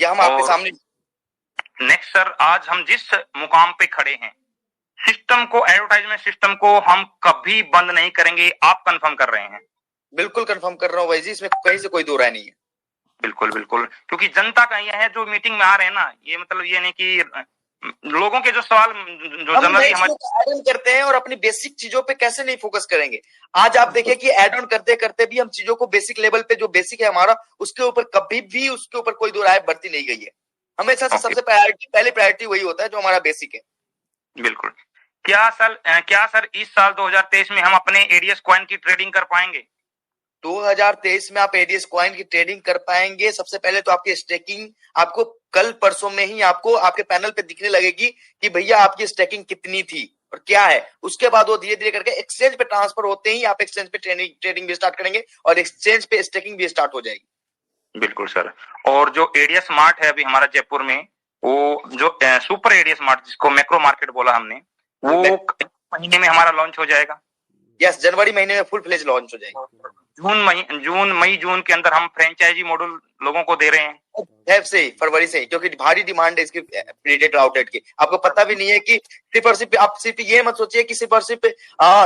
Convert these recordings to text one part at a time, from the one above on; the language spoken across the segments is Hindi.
ये हम आपके सामने। नेक्स्ट सर, आज हम जिस मुकाम पे खड़े हैं, सिस्टम को, एडवर्टाइजमेंट सिस्टम को हम कभी बंद नहीं करेंगे, आप कंफर्म कर रहे हैं? बिल्कुल कंफर्म कर रहा हूँ भाई जी, इसमें कहीं से कोई दो राय नहीं है। बिल्कुल बिल्कुल, क्योंकि जनता का ये है जो मीटिंग में आ रहे हैं ना, ये मतलब ये नहीं कि लोगों के जो सवाल जो जनरली हमारे ऐड ऑन करते हैं और अपनी बेसिक चीजों पे कैसे नहीं फोकस करेंगे। आज आप देखिए कि ऐड ऑन करते करते भी हम चीजों को बेसिक लेवल पे, जो बेसिक है हमारा, उसके ऊपर कभी भी उसके ऊपर कोई दो राय बढ़ती नहीं गई है। हमेशा से सबसे पहले प्रायोरिटी वही होता है जो हमारा बेसिक है। बिल्कुल। क्या सर इस साल 2023 में हम अपने एडीएस कॉइन की ट्रेडिंग कर पाएंगे? 2023 में आप एडीएस कॉइन की ट्रेडिंग कर पाएंगे। सबसे पहले तो आपकी स्टेकिंग आपको कल परसों में ही आपको आपके पैनल पे दिखने लगेगी कि भैया आपकी स्टेकिंग कितनी थी और क्या है। उसके बाद वो धीरे धीरे करके एक्सचेंज पे ट्रांसफर होते ही आप एक्सचेंज पे ट्रेडिंग भी स्टार्ट करेंगे और एक्सचेंज पे स्टेकिंग भी स्टार्ट हो जाएगी। बिल्कुल सर। और जो एडीएस स्मार्ट है अभी हमारा जयपुर में, वो जो सुपर एडीएस स्मार्ट जिसको मैक्रो मार्केट बोला हमने, वो महीने में हमारा लॉन्च हो जाएगा। यस, जनवरी महीने में फुल फ्लेज लॉन्च हो जाएगा। जून के अंदर हम फ्रेंचाइजी मॉडल लोगों को दे रहे हैं। से फरवरी से, क्योंकि भारी डिमांड है इसकी प्रीडेटर आउटलेट की। आपको पता भी नहीं है कि सिर्फ और सिर्फ आप सिर्फ ये मत सोचिए कि सिर्फ और सिर्फ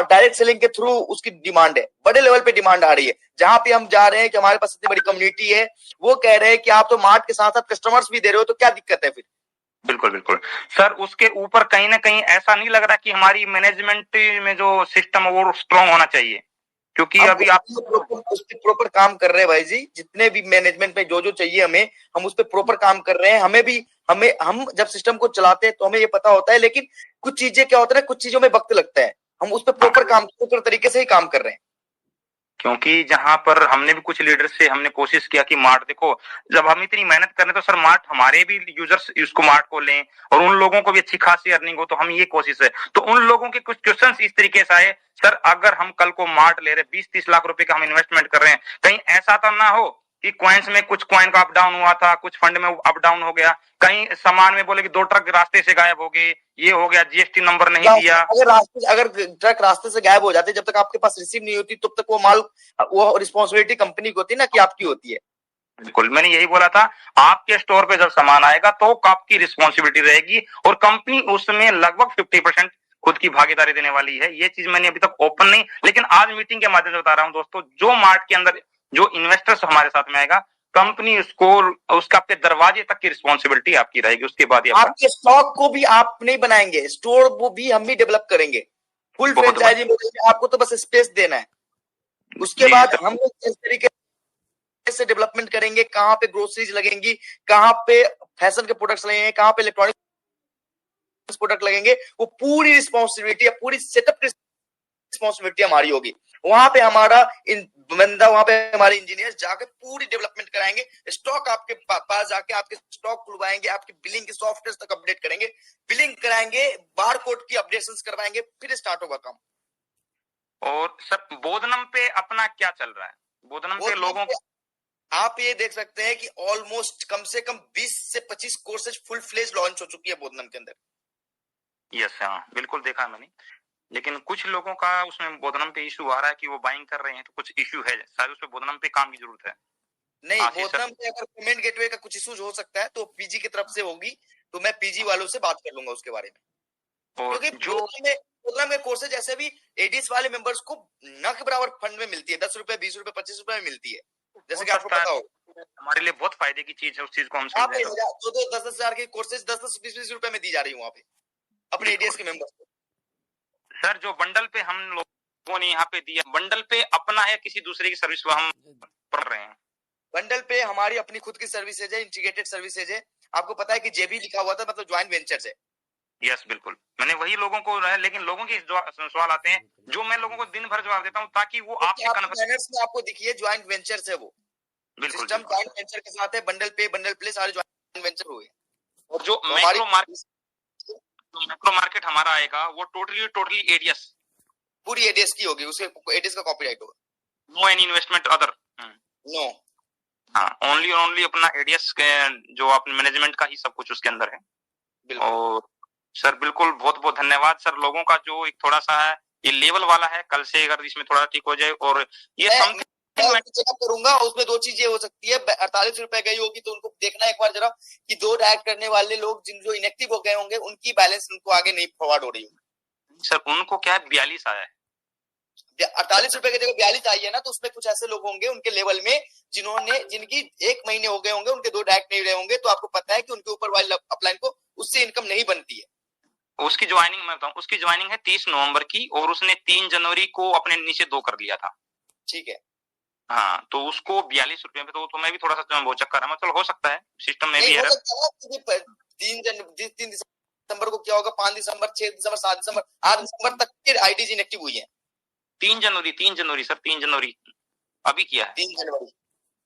डायरेक्ट सेलिंग के थ्रू उसकी डिमांड है, बड़े लेवल पे डिमांड आ रही है। जहां पे हम जा रहे हैं कि हमारे पास इतनी बड़ी कम्युनिटी है, वो कह रहे हैं कि आप तो मार्ट के साथ साथ कस्टमर्स भी दे रहे हो, तो क्या दिक्कत है फिर। बिल्कुल बिल्कुल सर। उसके ऊपर कहीं ना कहीं ऐसा नहीं लग रहा कि हमारी मैनेजमेंट में जो सिस्टम है वो स्ट्रांग होना चाहिए, क्योंकि अभी आप उस पर प्रॉपर काम कर रहे हैं भाई जी। जितने भी मैनेजमेंट में जो जो चाहिए हमें, हम उस पर प्रॉपर काम कर रहे हैं। हम जब सिस्टम को चलाते हैं तो हमें ये पता होता है, लेकिन कुछ चीजें क्या होता है, कुछ चीजों में वक्त लगता है। हम उस पर प्रॉपर तरीके से ही काम कर रहे हैं। क्योंकि जहां पर हमने भी कुछ लीडर से हमने कोशिश किया कि मार्ट देखो, जब हम इतनी मेहनत कर रहे तो सर मार्ट हमारे भी यूजर्स इसको मार्ट को लें और उन लोगों को भी अच्छी खासी अर्निंग हो, तो हम ये कोशिश है। तो उन लोगों के कुछ क्वेश्चंस इस तरीके से आए, सर अगर हम कल को मार्ट ले रहे 20-30 लाख रुपए का हम इन्वेस्टमेंट कर रहे हैं, कहीं ऐसा तो ना हो कि कॉइन्स में कुछ कॉइन का अप डाउन हुआ था, कुछ फंड में अप डाउन हो गया, कहीं सामान में बोले कि 2 ट्रक रास्ते से गायब हो गए, ये हो गया, जीएसटी नंबर नहीं दिया। अगर ट्रक रास्ते से गायब हो जाते, जब तक आपके पास रिसीव नहीं होती, तब तक वो रिस्पॉन्सिबिलिटी कंपनी की होती है ना, कि आपकी होती है। बिल्कुल, मैंने यही बोला था, आपके स्टोर पे जब सामान आएगा तो आपकी रिस्पॉन्सिबिलिटी रहेगी और कंपनी उसमें लगभग 50% खुद की भागीदारी देने वाली है। ये चीज मैंने अभी तक ओपन नहीं, लेकिन आज मीटिंग के माध्यम से बता रहा हूं दोस्तों, जो मार्ट के अंदर जो इन्वेस्टर्स हमारे साथ में आएगा, कंपनी उसको उसका आपके दरवाजे तक की रिस्पॉन्सिबिलिटी आपकी रहेगी। उसके बाद आपके स्टॉक को भी आप नहीं बनाएंगे, स्टोर वो भी हम ही डेवलप करेंगे। फुल फ्रेंचाइजी मॉडल में आपको तो बस स्पेस देना है। उसके बाद हम लोग इस तरीके से डेवलपमेंट करेंगे, कहां पे ग्रोसरीज लगेंगी, कहां पे फैशन के प्रोडक्ट्स लगेंगे, कहां पे इलेक्ट्रॉनिक प्रोडक्ट लगेंगे, वो पूरी रिस्पॉन्सिबिलिटी, पूरी सेटअप की रिस्पॉन्सिबिलिटी हमारी होगी। वहां पे हमारा बंदा, वहां पे हमारे इंजीनियर जाके पूरी डेवलपमेंट कराएंगे। स्टॉक आपके पास जाके आपके स्टॉक खुलवाएंगे, आपकी बिलिंग के सॉफ्टवेयर तक अपडेट करेंगे, बिलिंग कराएंगे, बार कोड की अपडेशंस करवाएंगे, फिर स्टार्ट होगा काम। और सर बोधनम पे अपना क्या चल रहा है? बोधनम पे लोगों आप ये देख सकते हैं कि ऑलमोस्ट कम से कम 20 से 25 कोर्सेज फुल फ्लेज लॉन्च हो चुकी है बोधनम के अंदर। यस, हाँ बिल्कुल देखा मैंने, लेकिन कुछ लोगों का उसमें बोधनम पे इशू आ रहा है कि वो बाइंग कर रहे हैं, तो कुछ इशू है शायद उसपे बोधनम पे काम की जरूरत है। नहीं, बोधनम पे अगर पेमेंट गेटवे का कुछ इशू हो सकता है तो पीजी की तरफ से होगी, तो मैं पीजी वालों से बात कर लूंगा उसके बारे में। क्योंकि बोधनम के कोर्सेज ऐसे भी एडीएस वाले मेंबर्स को न के बराबर फंड में मिलती है, 10 रुपए, 20 रुपए, 25 रुपए में मिलती है, जैसे कि आपको पता हो। हमारे लिए बहुत फायदे की चीज है, उस चीज को हम समझे। 10-10 हजार के कोर्सेज 10-20 रुपए में दी जा रही है वहां पे अपने एडीएस के मेंबर्स को। सर जो बंडल पे हम लोगों ने यहाँ पे दिया, बंडल पे अपना है किसी दूसरे की सर्विस हम पढ़ रहे हैं? बंडल पे हमारी अपनी खुद की सर्विसेज है, इंटीग्रेटेड सर्विसेज है। आपको पता है कि जेबी लिखा हुआ था, मतलब ज्वाइंट वेंचर्स है। यस बिल्कुल, मैंने वही लोगों को रहा, लेकिन लोगों के सवाल आते हैं जो मैं लोगों को दिन भर जवाब देता हूँ, ताकि वो आपसे में आपको दिखिए ज्वाइंट वेंचर्स है वो। सिस्टम ज्वाइंट वेंचर के साथ है। बंडल पे, बंडल प्ले सारे ज्वाइंट वेंचर हुए। और जो मैक्रो मार्केट हमारा आएगा वो टोटली एडीएस, पूरी एडीएस की होगी, उसके एडीएस का कॉपीराइट होगा। No any investment other, no, हाँ ओनली अपना एडीएस जो अपने मैनेजमेंट का ही सब कुछ उसके अंदर है। और सर बिल्कुल बहुत बहुत धन्यवाद सर। लोगों का जो एक थोड़ा सा है ये लेवल वाला है, कल से अगर इसमें थोड़ा ठीक हो जाए, और ये चेकअप करूंगा, उसमें 2 चीजें हो सकती है। 48 रुपए गई होगी तो उनको देखना एक बार जरा दो डायरेक्ट करने वाले लोग जिन जो इनएक्टिव हो गए होंगे उनकी बैलेंस उनको आगे नहीं फॉरवर्ड हो रही होगी। सर उनको क्या 42 आया है, 48 रुपए की जगह 42 आई है ना, तो उसमें कुछ ऐसे लोग होंगे उनके लेवल में जिनकी 1 महीने हो गए होंगे, उनके 2 डायरेक्ट नहीं रहे होंगे, तो आपको पता है कि उनके ऊपर वाले अपलाइन को उससे इनकम नहीं बनती है। उसकी ज्वाइनिंग मैं बताऊं, उसकी ज्वाइनिंग है 30 नवंबर की और उसने 3 जनवरी को अपने नीचे 2 कर दिया था। ठीक है, हाँ, तो उसको 42 रुपए में तो मैं भी थोड़ा सा वो चक्कर है, मतलब हो सकता है सिस्टम में भी नहीं हो एरर। सकता है 3 दिसंबर को क्या होगा, 5 दिसंबर, 6 दिसंबर, 7 दिसंबर, 8 दिसंबर तक के आईडीज इनएक्टिव हुई है। 3 जनवरी सर, 3 जनवरी अभी किया है। 3 जनवरी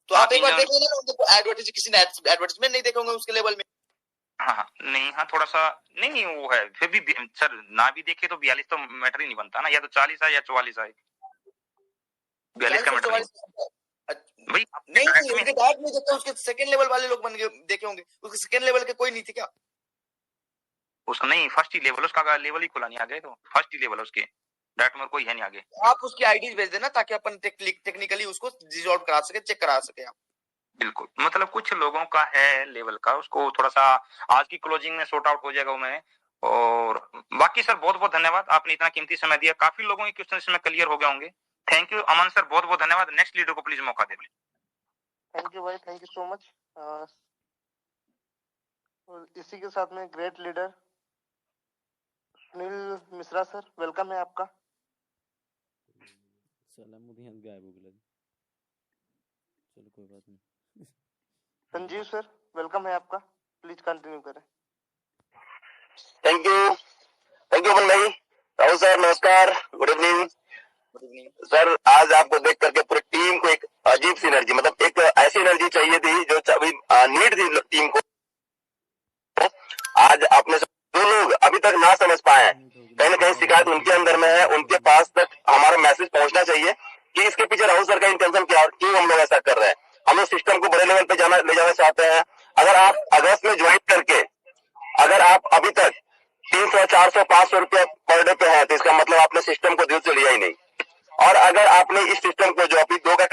तो आप एक बार देख लेना ना, उनको एडवर्टाइज किसी ने एडवर्टाइजमेंट नहीं देखे होंगे उसके लेवल में। हाँ नहीं, हाँ थोड़ा सा नहीं वो है, फिर भी सर ना भी देखे तो 42 तो मैटर ही नहीं बनता ना, या तो 40 आए या 44 आए, 42 का मैटर भाई। नहीं उनके डायरेक्ट में देखते उसके सेकंड लेवल वाले लोग बन गए देखे होंगे, उसके सेकंड लेवल के कोई नहीं थे क्या? उसका नहीं, फर्स्ट ही लेवल, उसका लेवल ही खुला नहीं आगे, तो फर्स्ट ही लेवल उसके डायरेक्ट में कोई है नहीं आगे। आप उसकी आईडीज भेज देना ताकि अपन टेक्निकली उसको रिजॉल्व करा सके, चेक करा सके आप। बिल्कुल, मतलब कुछ लोगों का है लेवल का, उसको थोड़ा सा आज की क्लोजिंग में सॉर्ट आउट हो जाएगा वो में। और बाकी सर बहुत बहुत धन्यवाद, आपने इतना कीमती समय दिया, काफी लोगों के क्वेश्चन इसमें क्लियर हो गए होंगे। थैंक यू अमन सर, बहुत बहुत धन्यवाद। नेक्स्ट लीडर को प्लीज मौका दें। थैंक यू भाई, थैंक यू सो मच। इसी के साथ में great leader Sunil Mishra sir, welcome है आपका। गायब हो गया, चलो कोई बात नहीं। संजीव सर, वेलकम है आपका, प्लीज कंटिन्यू करें। थैंक यू अमन भाई। राहुल सर नमस्कार, गुड इवनिंग। सर आज आपको देख करके पूरी टीम को एक अजीब सी एनर्जी, मतलब एक ऐसी एनर्जी चाहिए थी जो अभी नीड थी टीम को, आज आपने जो लोग अभी तक ना समझ पाए, कहीं ना कहीं शिकायत उनके अंदर में है, उनके पास तक हमारा मैसेज पहुंचना चाहिए कि इसके पीछे राहुल सर का इंटेंशन क्या और क्यों हम लोग ऐसा कर रहे हैं। हम लोग सिस्टम को बड़े लेवल पे ले जाना चाहते हैं। अगर आप अगस्त में ज्वाइन करके अगर आप अभी तक 300, 400, 500 रुपया पर डे पे है, तो इसका मतलब आपने सिस्टम को दिल से लिया ही नहीं। और अगर आपने इस सिस्टम को जो अभी 2 का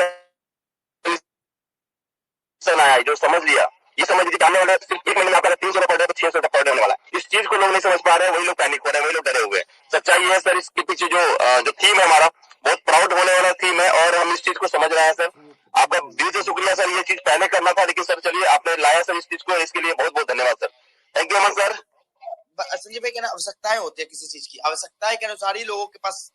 आया जो समझ लिया, ये समझ लीजिए आने वाला सिर्फ 1 महीने में आपका 300 रुपये पर डे तो 600 रुपये पर डे होने वाला। इस चीज को लोग नहीं समझ पा रहे हैं, वही लोग पैनिक हो रहे हैं, वही लोग डरे हुए हैं। सच्चाई है सर, इसके पीछे जो थीम है हमारा बहुत प्राउड होने वाला थीम है और हम इस चीज को समझ रहे हैं सर। आपका दिल से शुक्रिया सर, ये चीज पहले करना था लेकिन सर चलिए आपने लाया सर इस चीज को, इसके लिए बहुत बहुत धन्यवाद sir. Thank you Aman sir. Sanjay भाई, क्या आवश्यकताएं होती है किसी चीज की, आवश्यकताएं के अनुसार ही लोगों के पास